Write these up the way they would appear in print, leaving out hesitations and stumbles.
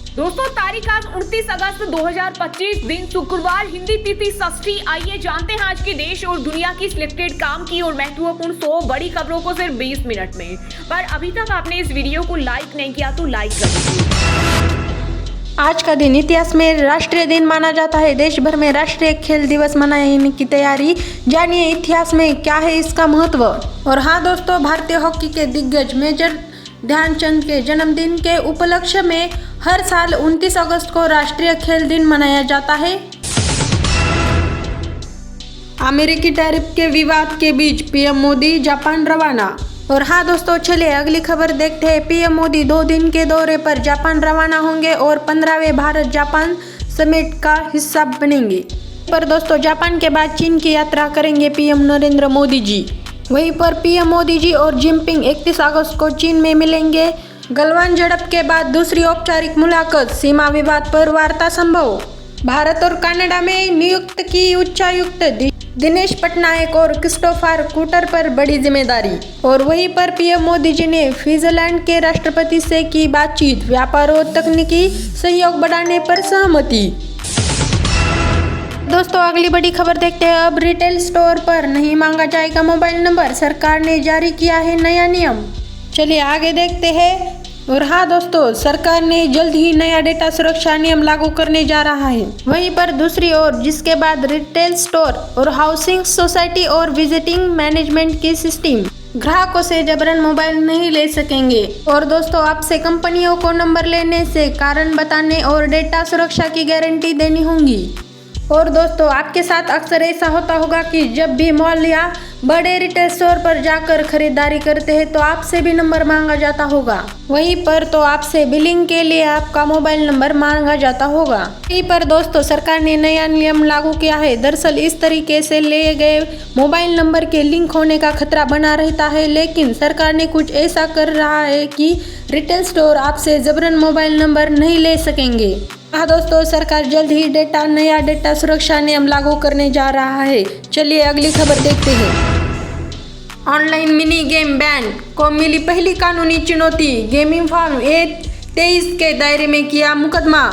दोस्तों तारीख आज 29 अगस्त 2025 दिन शुक्रवार, हिंदी तिथि षष्ठी। आइए जानते हैं आज के देश और दुनिया की सिलेक्टेड काम की और महत्वपूर्ण 100 बड़ी खबरों को सिर्फ 20 मिनट में। पर अभी तक आपने इस वीडियो को लाइक नहीं किया तो लाइक कर दीजिए। आज का दिन इतिहास में राष्ट्रीय दिन माना जाता है। देश भर में राष्ट्रीय खेल दिवस मनाने की तैयारी। जानिए इतिहास में क्या है इसका महत्व। और हाँ दोस्तों, भारतीय हॉकी के दिग्गज मेजर ध्यानचंद के जन्मदिन के उपलक्ष्य में हर साल 29 अगस्त को राष्ट्रीय खेल दिन मनाया जाता है। अमेरिकी टैरिफ के विवाद के बीच पीएम मोदी जापान रवाना। और हाँ दोस्तों, चलिए अगली खबर देखते हैं। पीएम मोदी 2 दिन के दौरे पर जापान रवाना होंगे और 15वें भारत जापान समिट का हिस्सा बनेंगे। पर दोस्तों, जापान के बाद चीन की यात्रा करेंगे पीएम नरेंद्र मोदी जी। वहीं पर पीएम मोदी जी और जिनपिंग 31 अगस्त को चीन में मिलेंगे। गलवान झड़प के बाद दूसरी औपचारिक मुलाकात, सीमा विवाद पर वार्ता संभव। भारत और कनाडा में नियुक्त की उच्चायुक्त दिनेश पटनायक और क्रिस्टोफर कूटर पर बड़ी जिम्मेदारी। और वहीं पर पीएम मोदी जी ने स्विट्जरलैंड के राष्ट्रपति से की बातचीत, व्यापार और तकनीकी सहयोग बढ़ाने पर सहमति। दोस्तों अगली बड़ी खबर देखते हैं। अब रिटेल स्टोर पर नहीं मांगा जाएगा मोबाइल नंबर, सरकार ने जारी किया है नया नियम। चलिए आगे देखते हैं। और हाँ दोस्तों, सरकार ने जल्द ही नया डेटा सुरक्षा नियम लागू करने जा रहा है। वहीं पर दूसरी ओर जिसके बाद रिटेल स्टोर और हाउसिंग सोसाइटी और विजिटिंग मैनेजमेंट की सिस्टम ग्राहकों से जबरन मोबाइल नहीं ले सकेंगे। और दोस्तों, आपसे कंपनियों को नंबर लेने से कारण बताने और डेटा सुरक्षा की गारंटी देनी होगी। और दोस्तों, आपके साथ अक्सर ऐसा होता होगा कि जब भी मॉल या बड़े रिटेल स्टोर पर जाकर खरीदारी करते हैं तो आपसे भी नंबर मांगा जाता होगा। वहीं पर तो आपसे बिलिंग के लिए आपका मोबाइल नंबर मांगा जाता होगा। वहीं पर दोस्तों, सरकार ने नया नियम लागू किया है। दरअसल इस तरीके से लिए गए मोबाइल नंबर के लिंक होने का खतरा बना रहता है, लेकिन सरकार ने कुछ ऐसा कर रहा है कि रिटेल स्टोर आपसे जबरन मोबाइल नंबर नहीं ले सकेंगे। हाँ दोस्तों, सरकार जल्द ही नया डेटा सुरक्षा नियम लागू करने जा रहा है। चलिए अगली खबर देखते हैं। ऑनलाइन मिनी गेम बैन को मिली पहली कानूनी चुनौती, गेमिंग फॉर्म A23 के दायरे में किया मुकदमा।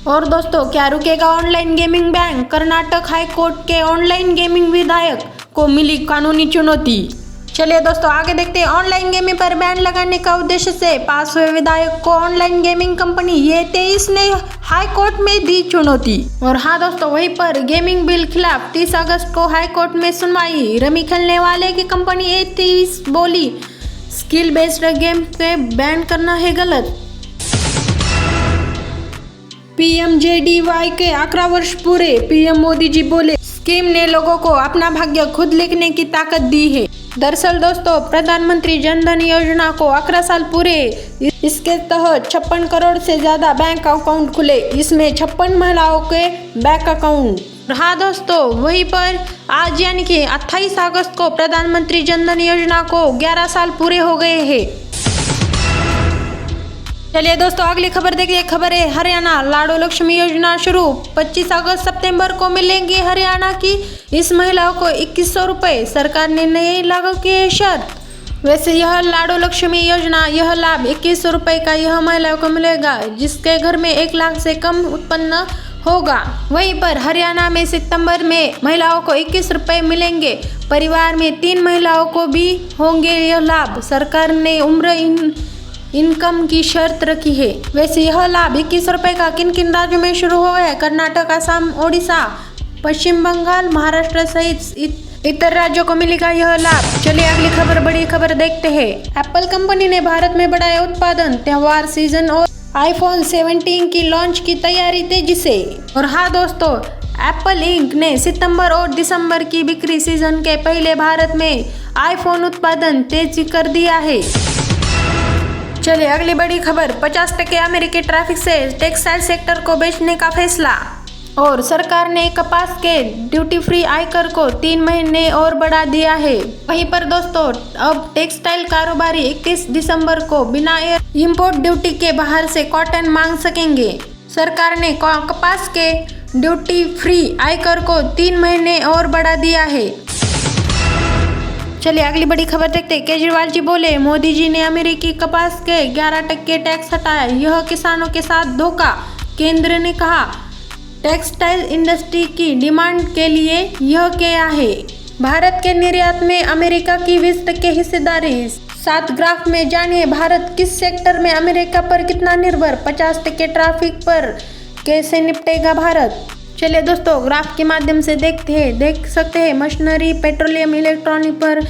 और दोस्तों, क्या रुकेगा online gaming ban? Karnataka high court के ऑनलाइन गेमिंग विधायक को मिली कानूनी चुनौती। चलिए दोस्तों आगे देखते हैं। ऑनलाइन गेमिंग पर बैन लगाने का उद्देश्य से पास हुए विधायक को ऑनलाइन गेमिंग कंपनी A23 ने हाई कोर्ट में दी चुनौती। और हाँ दोस्तों, वहीं पर गेमिंग बिल खिलाफ 30 अगस्त को हाई कोर्ट में सुनवाई। रमी खेलने वाले की कंपनी A23 बोली स्किल बेस्ड गेम पे बैन करना है गलत। PMJDY के 11 वर्ष पूरे, पीएम मोदी जी बोले स्कीम ने लोगों को अपना भाग्य खुद लिखने की ताकत दी है। दरअसल दोस्तों, प्रधानमंत्री जन धन योजना को 11 साल पूरे। इसके तहत 56 करोड़ से ज्यादा बैंक अकाउंट खुले, इसमें 56 महिलाओं के बैंक अकाउंट। हाँ दोस्तों, वहीं पर आज यानी कि 28 अगस्त को प्रधानमंत्री जन धन योजना को 11 साल पूरे हो गए हैं। चलिए दोस्तों अगली खबर देखिए। खबर है हरियाणा लाडो लक्ष्मी योजना शुरू। 25 अगस्त सितंबर को मिलेंगे हरियाणा की इस महिलाओं को 2100 रुपये। सरकार ने नए लागू किए शर्त। वैसे यह लाडो लक्ष्मी योजना, यह लाभ 2100 रुपये का यह महिलाओं को मिलेगा जिसके घर में 1 लाख से कम उत्पन्न होगा। वहीं पर हरियाणा में सितंबर में महिलाओं को 21 रुपये मिलेंगे। परिवार में 3 महिलाओं को भी होंगे यह लाभ। सरकार ने उम्र इनकम की शर्त रखी है। वैसे यह लाभ 21 रुपये का किन किन राज्यों में शुरू हुआ है? कर्नाटक, असम, ओडिशा, पश्चिम बंगाल, महाराष्ट्र सहित इतर राज्यों को मिलेगा यह लाभ। चलिए अगली खबर, बड़ी खबर देखते हैं। एप्पल कंपनी ने भारत में बढ़ाया उत्पादन, त्योहार सीजन और iPhone 17 की लॉन्च की तैयारी तेजी से। और हाँ दोस्तों, एप्पल इंक ने सितंबर और दिसंबर की बिक्री सीजन के पहले भारत में iPhone उत्पादन तेज कर दिया है। चलिए अगली बड़ी खबर। 50% अमेरिकी ट्रैफिक से टेक्सटाइल सेक्टर को बेचने का फैसला। और सरकार ने कपास के ड्यूटी फ्री आयकर को 3 महीने और बढ़ा दिया है। वहीं पर दोस्तों, अब टेक्सटाइल कारोबारी 31 दिसंबर को बिना इंपोर्ट ड्यूटी के बाहर से कॉटन मांग सकेंगे। सरकार ने कपास के ड्यूटी फ्री आयकर को 3 महीने और बढ़ा दिया है। चलिए अगली बड़ी खबर देखते हैं। केजरीवाल जी बोले, मोदी जी ने अमेरिकी कपास के 11% टैक्स हटाया, यह किसानों के साथ धोखा। केंद्र ने कहा टेक्सटाइल इंडस्ट्री की डिमांड के लिए यह क्या है। भारत के निर्यात में अमेरिका की 20% हिस्सेदारी। 7 ग्राफ में जानिए भारत किस सेक्टर में अमेरिका पर कितना निर्भर। 50% ट्रैफिक पर कैसे निपटेगा भारत। चलिए दोस्तों ग्राफ के माध्यम से देख सकते हैं मशीनरी, पेट्रोलियम, इलेक्ट्रॉनिक पर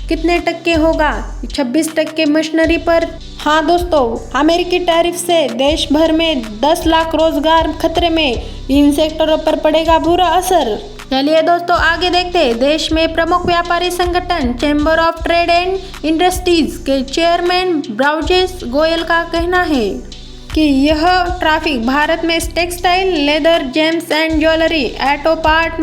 कितने टक्के होगा। 26% मशीनरी पर। हाँ दोस्तों, अमेरिकी टैरिफ से देश भर में 10 लाख रोजगार खतरे में, इन सेक्टरों पर पड़ेगा बुरा असर। चलिए दोस्तों आगे देखते हैं। देश में प्रमुख व्यापारी संगठन chamber of trade and industries के चेयरमैन ब्राजेश गोयल का कहना है कि यह ट्रैफिक भारत में textile, leather, gems and jewellery, auto part,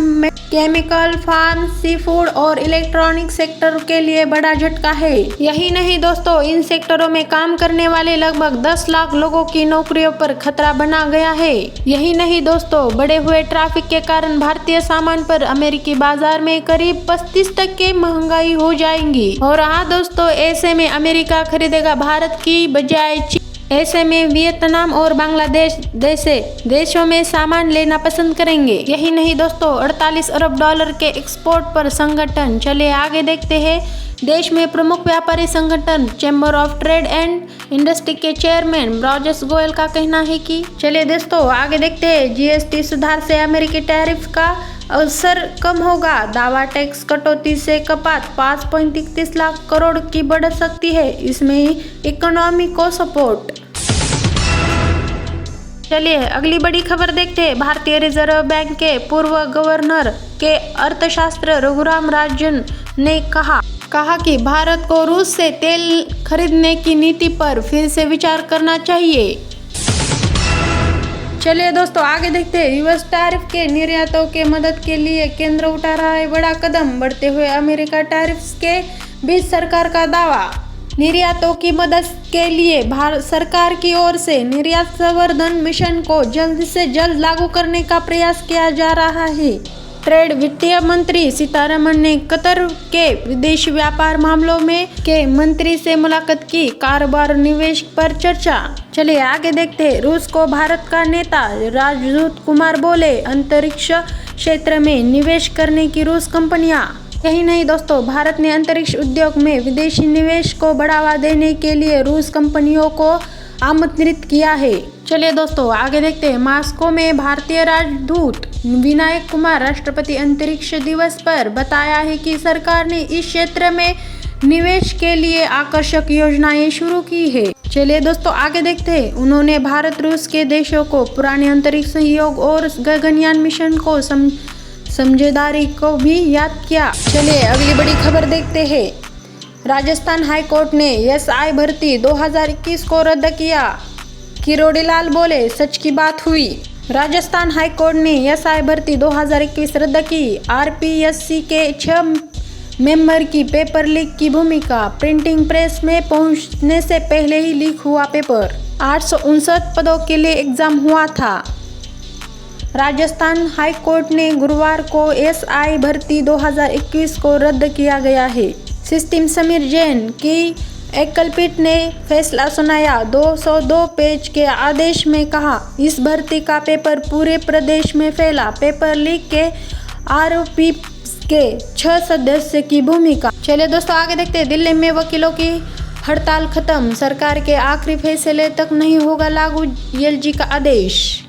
chemical, pharma, seafood और इलेक्ट्रॉनिक सेक्टर के लिए बड़ा झटका है। यही नहीं दोस्तों, इन सेक्टरों में काम करने वाले लगभग 10 लाख लोगों की नौकरियों पर खतरा बना गया है। यही नहीं दोस्तों, बढ़े हुए ट्रैफिक के कारण भारतीय सामान पर अमेरिकी बाजार में करीब 35% महंगाई हो जाएगी। और हाँ दोस्तों, ऐसे में अमेरिका खरीदेगा भारत की बजाय चीन। ऐसे में वियतनाम और बांग्लादेश जैसे देशों में सामान लेना पसंद करेंगे। यही नहीं दोस्तों, 48 अरब डॉलर के एक्सपोर्ट पर संगठन। चलिए आगे देखते हैं। देश में प्रमुख व्यापारी संगठन chamber of trade and industry के चेयरमैन ब्राजेश गोयल का कहना है कि चलिए दोस्तों आगे देखते हैं। जीएसटी सुधार से अमेरिकी टैरिफ का असर कम होगा। दावा टैक्स कटौती से कपात 5.31 लाख करोड़ की बढ़ सकती है, इसमें इकोनॉमी को सपोर्ट। चलिए अगली बड़ी खबर देखते हैं। भारतीय रिजर्व बैंक के पूर्व गवर्नर के अर्थशास्त्र रघुराम राजन ने कहा कि भारत को रूस से तेल खरीदने की नीति पर फिर से विचार करना चाहिए। चलिए दोस्तों आगे देखते हैं। यूएस टैरिफ के निर्यातों के मदद के लिए केंद्र उठा रहा है बड़ा कदम। बढ़ते हुए अमेरिका टैरिफ्स के बीच सरकार का दावा। निर्यातों की मदद के लिए भारत सरकार की ओर से निर्यात संवर्धन मिशन को जल्द से जल्द लागू करने का प्रयास किया जा रहा है। ट्रेड वित्तीय मंत्री सीतारमण ने कतर के विदेशी व्यापार मामलों में के मंत्री से मुलाकात की। कारोबार निवेश पर चर्चा। चलिए आगे देखते हैं। रूस को भारत का नेता राजदूत कुमार बोले, अंतरिक्ष क्षेत्र में निवेश करने की रूस कंपनियां। यही नहीं दोस्तों, भारत ने अंतरिक्ष उद्योग में विदेशी निवेश को बढ़ावा देने के लिए रूस कंपनियों को आमंत्रित किया है। चलिए दोस्तों आगे देखते हैं। मॉस्को में भारतीय राजदूत विनायक कुमार राष्ट्रपति अंतरिक्ष दिवस पर बताया है कि सरकार ने इस क्षेत्र में निवेश के लिए आकर्षक योजनाएं शुरू की है। चलिए दोस्तों आगे देखते हैं। उन्होंने भारत रूस के देशों को पुराने अंतरिक्ष सहयोग और गगनयान मिशन को समझदारी को भी याद किया। चलिए अगली बड़ी खबर देखते हैं। राजस्थान हाईकोर्ट ने एसआई भर्ती 2021 को रद्द किया। किरोड़ीलाल बोले, सच की बात हुई। राजस्थान हाईकोर्ट ने एसआई भर्ती 2021 रद्द की। आरपीएससी के 6 मेंबर की पेपर लीक की भूमिका। प्रिंटिंग प्रेस में पहुंचने से पहले ही लीक हुआ पेपर। 859 पदों के लिए एग्जाम हुआ था। राजस्थान हाईकोर्ट ने गुरुवार को एसआई भर्ती 2021 को रद्द किया गया है। सिस्टम समीर जैन की एकलपीठ ने फैसला सुनाया। 202 पेज के आदेश में कहा, इस भर्ती का पेपर पूरे प्रदेश में फैला। पेपर लीक के आरोपी के 6 सदस्य की भूमिका। चलिए दोस्तों आगे देखते हैं। दिल्ली में वकीलों की हड़ताल खत्म। सरकार के आखिरी फैसले तक नहीं होगा लागू एलजी का आदेश।